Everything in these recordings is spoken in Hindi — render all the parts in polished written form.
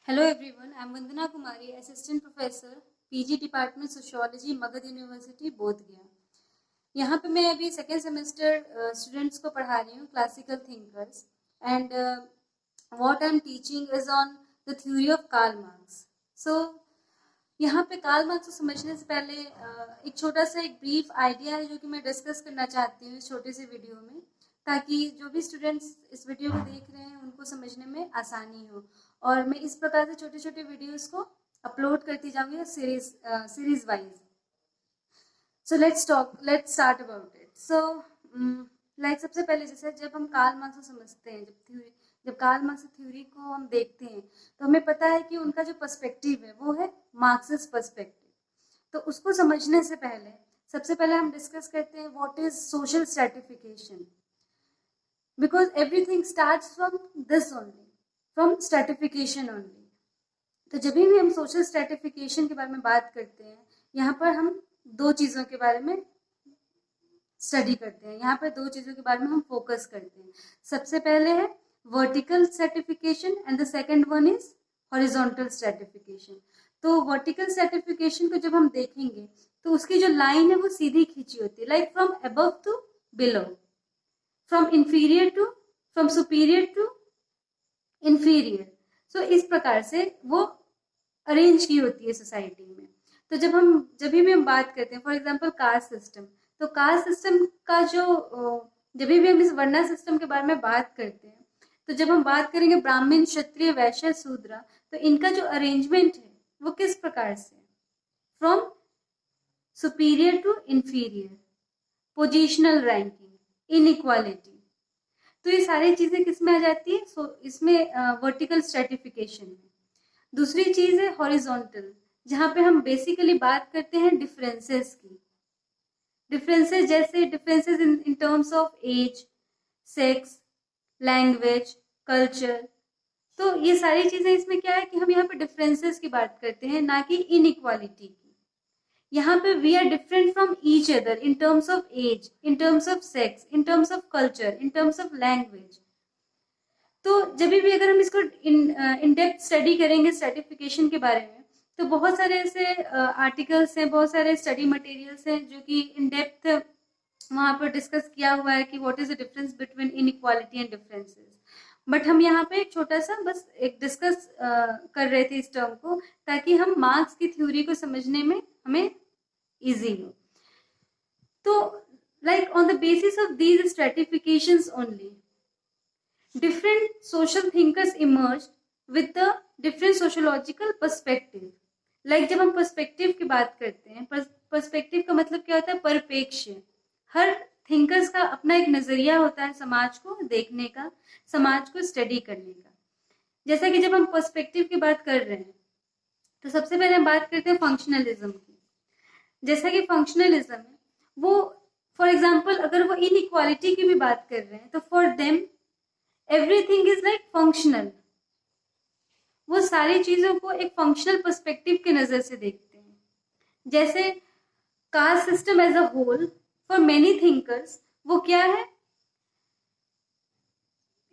Hello everyone, I am Vandana Kumari, Assistant Professor, PG Department Sociology, Magad University, बोध गया। यहाँ पे मैं अभी सेकेंड सेमेस्टर स्टूडेंट्स को पढ़ा रही हूँ classical thinkers and what I am teaching is on the theory of Karl Marx. So यहाँ पे कार्ल मार्क्स को समझने से पहले एक छोटा सा एक ब्रीफ आइडिया है जो कि मैं डिस्कस करना चाहती हूँ इस छोटे से वीडियो में, ताकि जो भी स्टूडेंट्स इस वीडियो को देख रहे हैं उनको समझने में आसानी हो। और मैं इस प्रकार से छोटे छोटे वीडियोस को अपलोड करती जाऊंगी series wise. So let's start about it. So like सबसे पहले जैसे जब हम कार्ल मार्क्स को समझते हैं, जब कार्ल मार्क्स की थ्योरी को हम देखते हैं तो हमें पता है कि उनका जो पर्सपेक्टिव है वो है मार्क्सिस्ट पर्सपेक्टिव। तो उसको समझने से पहले सबसे पहले हम डिस्कस करते हैं what is social stratification, because everything starts from this only, from stratification only. तो जब भी हम सोशल स्ट्रैटिफिकेशन के बारे में बात करते हैं, यहाँ पर हम दो चीज़ों के बारे में स्टडी करते हैं, यहाँ पर दो चीज़ों के बारे में हम फोकस करते हैं। सबसे पहले है vertical stratification and the second one is horizontal stratification. तो वर्टिकल स्ट्रैटिफिकेशन को जब हम देखेंगे तो उसकी जो लाइन है वो सीधी खींची होती है, like from above to below, from superior to inferior. So इस प्रकार से वो अरेंज की होती है सोसाइटी में। तो जब भी हम बात करते हैं, फॉर एग्जांपल कास्ट सिस्टम, तो कास्ट सिस्टम का जब भी हम इस वर्णा सिस्टम के बारे में बात करते हैं, तो जब हम बात करेंगे ब्राह्मण, क्षत्रिय, वैश्य, शूद्र, तो इनका जो अरेंजमेंट है वो किस प्रकार से, from superior to inferior, positional ranking, inequality. तो ये सारी चीजें किस में आ जाती है? इसमें वर्टिकल स्ट्रैटिफिकेशन में। दूसरी चीज है हॉरिजॉन्टल, जहां पे हम बेसिकली बात करते हैं डिफरेंसेस की। Differences in terms of age, sex, language, culture. तो ये सारी चीजें इसमें क्या है कि हम यहाँ पे डिफरेंसेस की बात करते हैं, ना कि इनइक्वालिटी की। यहाँ पे we are different from each other in terms of age, in terms of sex, in terms of culture, in terms of language. तो जब भी अगर हम इसको इन डेप्थ स्टडी करेंगे स्ट्रैटिफिकेशन के बारे में, तो बहुत सारे ऐसे आर्टिकल्स हैं, बहुत सारे स्टडी मटेरियल्स हैं जो कि इन डेप्थ वहां पर डिस्कस किया हुआ है कि what is the difference between inequality and differences. But हम यहाँ पे एक छोटा सा बस एक डिस्कस कर रहे थे इस टर्म को, ताकि हम मार्क्स की थ्योरी को समझने में हमें इजी हो। तो like on the basis of these स्ट्रैटिफिकेशंस only, different social thinkers emerged with the different sociological perspective। like जब हम पर्सपेक्टिव की बात करते हैं, पर्सपेक्टिव का मतलब क्या होता है? परिप्रेक्ष्य। हर थिंकर्स का अपना एक नजरिया होता है समाज को देखने का, समाज को स्टडी करने का। जैसा कि जब हम पर्सपेक्टिव की बात कर रहे हैं तो सबसे पहले हम बात करते हैं फंक्शनलिज्म की। जैसा कि फंक्शनलिज्म है वो, फॉर एग्जाम्पल अगर वो इनइक्वालिटी की भी बात कर रहे हैं तो for them everything is like functional. वो सारी चीजों को एक फंक्शनल पर्सपेक्टिव के नजर से देखते हैं। जैसे caste system as a whole for many thinkers वो क्या है?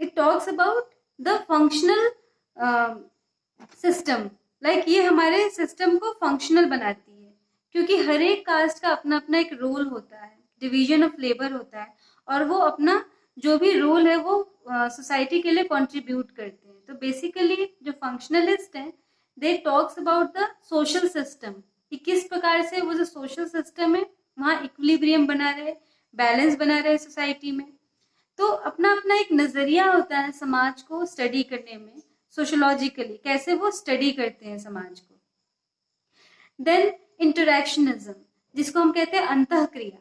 It talks about the functional system. Like ये हमारे सिस्टम को फंक्शनल बनाती है, क्योंकि हर एक कास्ट का अपना अपना एक रोल होता है, डिवीजन ऑफ लेबर होता है, और वो अपना जो भी रोल है वो सोसाइटी के लिए कंट्रीब्यूट करते हैं। तो बेसिकली जो फंक्शनलिस्ट हैं they talks about the social system, कि किस प्रकार से वो जो सोशल सिस्टम है वहाँ इक्विलिब्रियम बना रहे, बैलेंस बना रहे सोसाइटी में। तो अपना अपना एक नजरिया होता है समाज को स्टडी करने में, सोशोलॉजिकली कैसे वो स्टडी करते हैं समाज को। देन इंटरैक्शनिज्म, जिसको हम कहते हैं अंतःक्रिया।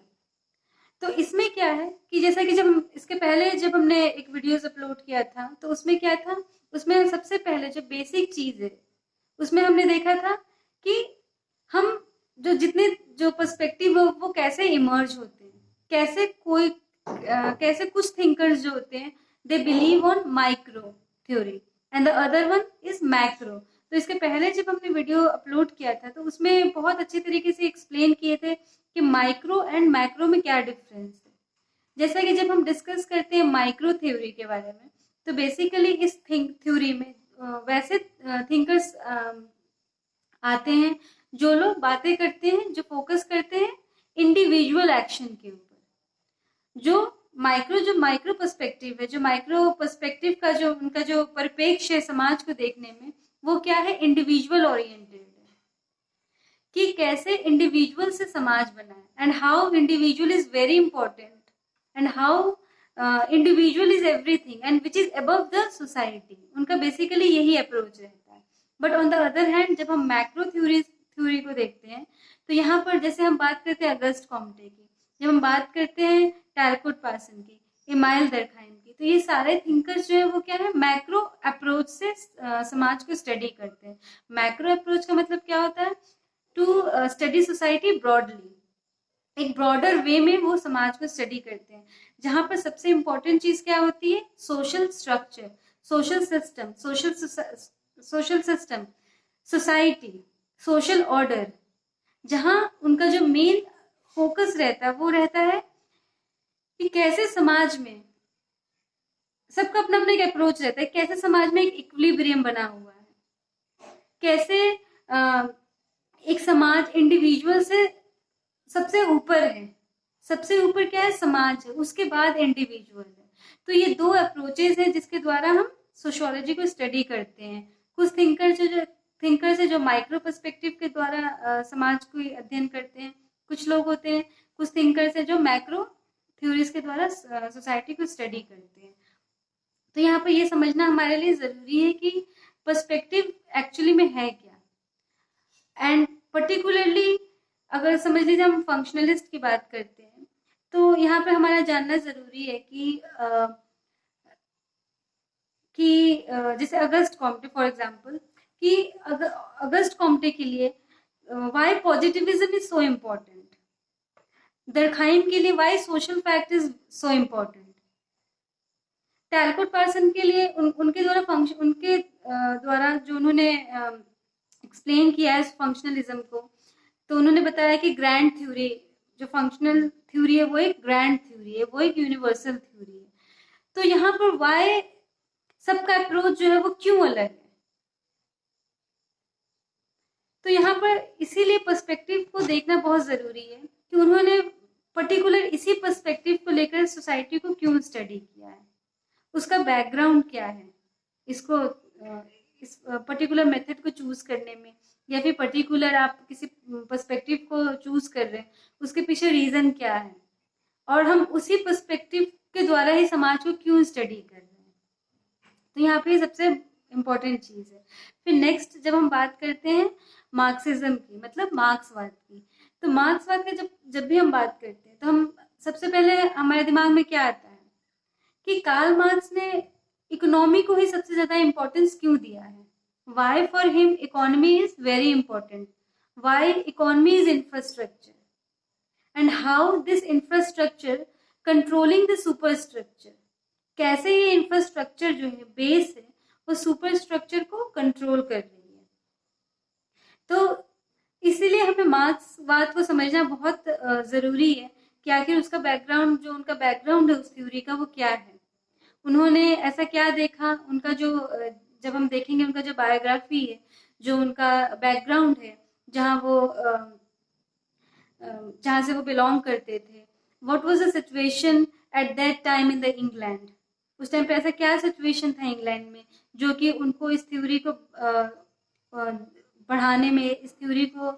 तो इसमें क्या है कि जैसा कि जब इसके पहले जब हमने एक वीडियोस अपलोड किया था तो उसमें क्या था, उसमें सबसे पहले जो बेसिक चीज है उसमें हमने देखा था कि हम जो पर्सपेक्टिव वो कैसे इमर्ज होते हैं, कैसे कुछ थिंकर्स जो होते हैं they believe on micro theory and the other one is macro. तो इसके पहले जब हमने वीडियो अपलोड किया था तो उसमें बहुत अच्छे तरीके से एक्सप्लेन किए थे कि माइक्रो एंड मैक्रो में क्या डिफरेंस है। जैसा कि जब हम डिस्कस करते हैं माइक्रो थ्योरी के बारे में, तो बेसिकली इस थ्योरी में वैसे थिंकर्स आते हैं जो लोग बातें करते हैं, जो फोकस करते हैं इंडिविजुअल एक्शन के ऊपर। जो माइक्रो पर्सपेक्टिव है, जो माइक्रो पर्सपेक्टिव का जो उनका जो परिप्रेक्ष्य है समाज को देखने में, वो क्या है, इंडिविजुअल ओरिएंटेड है कि कैसे इंडिविजुअल से समाज बना है and how individual is very important and how individual is everything and which is above the society. उनका बेसिकली यही अप्रोच रहता है। But on the other hand जब हम मैक्रो थ्योरी को देखते हैं तो यहाँ पर जैसे हम बात करते हैं अगस्ट कॉम्टे की, जब हम बात करते हैं टैलकोट पार्सन की, इमाइल दरखाइम की, तो ये सारे थिंकर्स जो है वो क्या है, मैक्रो अप्रोच से समाज को स्टडी करते हैं। मैक्रो अप्रोच का मतलब क्या होता है, टू स्टडी सोसाइटी ब्रॉडली, एक ब्रॉडर वे में वो समाज को स्टडी करते हैं, जहां पर सबसे इंपॉर्टेंट चीज क्या होती है, social structure, social system, society, social order, जहां उनका जो मेन फोकस रहता है वो रहता है कि कैसे समाज में सबका अपना अपना एक अप्रोच रहता है, कैसे समाज में एक इक्विलिब्रियम बना हुआ है, कैसे एक समाज इंडिविजुअल से सबसे ऊपर है, सबसे ऊपर क्या है, समाज है, उसके बाद इंडिविजुअल है। तो ये दो अप्रोचेस हैं जिसके द्वारा हम सोशियोलॉजी को स्टडी करते हैं। कुछ थिंकर्स है जो माइक्रो पर्सपेक्टिव के द्वारा समाज को अध्ययन करते हैं, कुछ लोग होते हैं, कुछ थिंकर्स है जो मैक्रो थ्योरीज के द्वारा सोसाइटी को स्टडी करते हैं। तो यहाँ पर ये समझना हमारे लिए जरूरी है कि पर्सपेक्टिव एक्चुअली में है क्या। एंड पर्टिकुलरली अगर समझ लीजिए हम फंक्शनलिस्ट की बात करते हैं तो यहाँ पे हमारा जानना जरूरी है कि जैसे अगस्ट कॉम्टे फॉर एग्जांपल, कि अगस्ट कॉम्टे के लिए why positivism is so important, Durkheim के लिए why social fact is so important, Talcott Parson के लिए उनके द्वारा जो उन्होंने एक्सप्लेन किया है फंक्शनलिज्म को, तो उन्होंने बताया कि ग्रैंड थ्योरी, जो फंक्शनल थ्योरी है वो एक ग्रैंड थ्योरी है, वो एक यूनिवर्सल थ्योरी है। तो यहाँ पर वाई सबका अप्रोच जो है वो क्यों अलग है, तो यहाँ पर इसीलिए पर्सपेक्टिव को देखना बहुत जरूरी है कि उन्होंने पर्टिकुलर इसी पर्सपेक्टिव को लेकर सोसाइटी को क्यों स्टडी किया है, उसका बैकग्राउंड क्या है, इसको इस पर्टिकुलर मेथड को चूज करने में, या फिर पर्टिकुलर आप किसी पर्सपेक्टिव को चूज कर रहे हैं उसके पीछे रीजन क्या है, और हम उसी पर्सपेक्टिव के द्वारा ही समाज को क्यों स्टडी कर रहे हैं। तो यहाँ पे सबसे इम्पोर्टेंट चीज है। फिर नेक्स्ट जब हम बात करते हैं मार्क्सिज्म की, मतलब मार्क्सवाद की, तो मार्क्सवाद का जब भी हम बात करते हैं तो हम सबसे पहले हमारे दिमाग में क्या आता है कि कार्ल मार्क्स ने इकोनॉमी को ही सबसे ज्यादा इंपॉर्टेंस क्यों दिया है। Why for him economy is very important. Why economy is infrastructure and how this infrastructure controlling the superstructure, कैसे ये इंफ्रास्ट्रक्चर जो है बेस है वो सुपर स्ट्रक्चर को कंट्रोल कर रही है। तो इसीलिए हमें मार्क्सवाद को समझना बहुत जरूरी है कि आखिर उसका बैकग्राउंड, जो उनका बैकग्राउंड है उस थ्योरी का वो क्या है, उन्होंने ऐसा क्या देखा, उनका जो जब हम देखेंगे उनका जो बायोग्राफी है, जो उनका बैकग्राउंड है, जहाँ से वो बिलोंग करते थे, what was the situation at that time in the England, उस टाइम पे ऐसा क्या सिचुएशन था इंग्लैंड में जो कि उनको इस थ्योरी को बढ़ाने में, इस थ्योरी को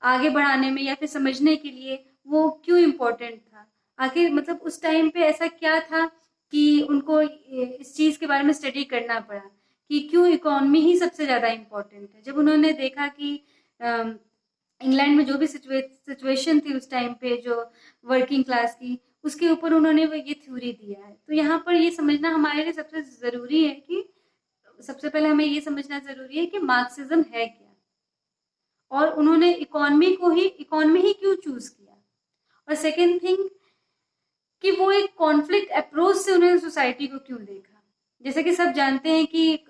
आगे बढ़ाने में या फिर समझने के लिए वो क्यों इम्पोर्टेंट था। आखिर मतलब उस टाइम पे ऐसा क्या था कि उनको इस चीज के बारे में स्टडी करना पड़ा कि क्यों इकोनॉमी ही सबसे ज्यादा इम्पोर्टेंट है। जब उन्होंने देखा कि इंग्लैंड में जो भी सिचुएशन थी उस टाइम पे जो वर्किंग क्लास की, उसके ऊपर उन्होंने वो ये थ्योरी दिया है। तो यहाँ पर ये समझना हमारे लिए सबसे जरूरी है कि सबसे पहले हमें ये समझना जरूरी है कि मार्क्सिज्म है क्या, और उन्होंने इकोनॉमी ही क्यों चूज किया, और सेकेंड थिंग कि वो एक कॉन्फ्लिक्ट अप्रोच से उन्होंने सोसाइटी को क्यों देखा। जैसे कि सब जानते हैं कि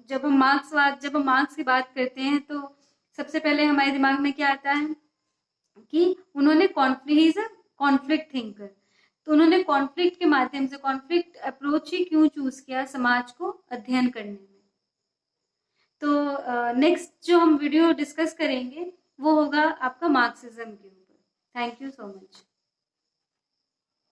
जब हम मार्क्स की बात करते हैं तो सबसे पहले हमारे दिमाग में क्या आता है कि उन्होंने कॉन्फ्लिक्ट थिंकर, तो उन्होंने कॉन्फ्लिक्ट के माध्यम से, कॉन्फ्लिक्ट अप्रोच ही क्यों चूज किया समाज को अध्ययन करने में। नेक्स्ट जो हम वीडियो डिस्कस करेंगे वो होगा आपका मार्क्सिज्म के ऊपर। Thank you so much.